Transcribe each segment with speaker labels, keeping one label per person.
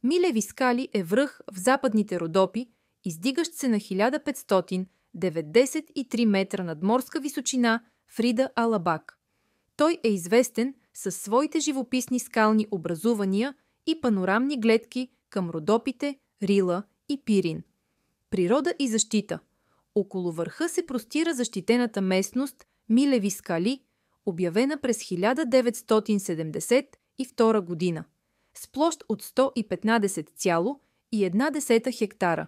Speaker 1: Милеви скали е връх в Западните Родопи, издигащ се на 1593 метра надморска височина в Рида Алабак. Той е известен със своите живописни скални образувания и панорамни гледки към Родопите, Рила и Пирин. Природа и защита. Около върха се простира защитената местност Милеви скали, обявена през 1972 година, с площ от 115,1 хектара.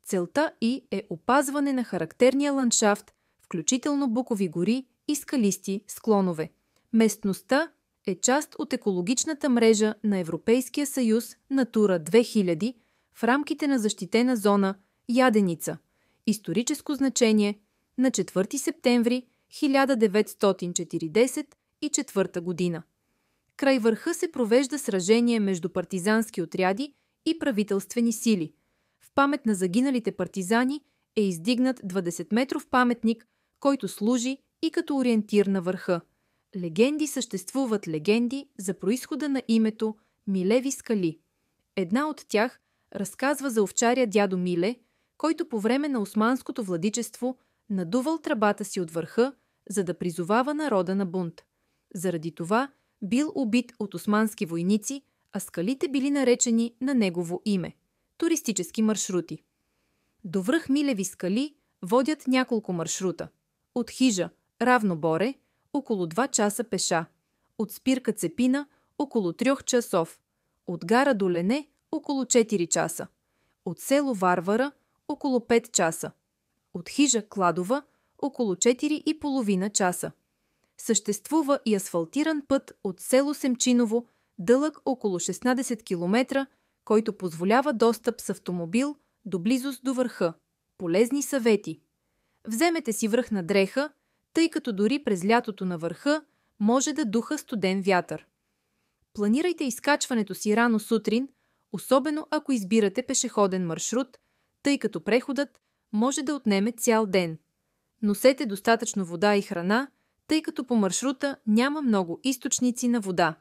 Speaker 1: Целта й е опазване на характерния ландшафт, включително букови гори и скалисти склонове. Местността е част от екологичната мрежа на Европейския съюз Натура 2000 в рамките на защитена зона Яденица, историческо значение на 4 септември 1944 година. Край върха се провежда сражение между партизански отряди и правителствени сили. В памет на загиналите партизани е издигнат 20-метров паметник, който служи и като ориентир на върха. Съществуват легенди за произхода на името Милеви скали. Една от тях разказва за овчаря дядо Миле, който по време на османското владичество надувал тръбата си от върха, за да призовава народа на бунт. Заради това бил убит от османски войници, а скалите били наречени на негово име. Туристически маршрути. До връх Милеви скали водят няколко маршрута. От Хижа, Равноборе, около 2 часа пеша. От спирка Цепина, около 3 часов. От гара Долене, около 4 часа. От село Варвара, около 5 часа. От Хижа Кладова, около 4,5 часа. Съществува и асфалтиран път от село Семчиново, дълъг около 16 км, който позволява достъп с автомобил до близост до върха. Полезни съвети. Вземете си връхна дреха, тъй като дори през лятото на върха може да духа студен вятър. Планирайте изкачването си рано сутрин, особено ако избирате пешеходен маршрут, тъй като преходът може да отнеме цял ден. Носете достатъчно вода и храна, тъй като по маршрута няма много източници на вода.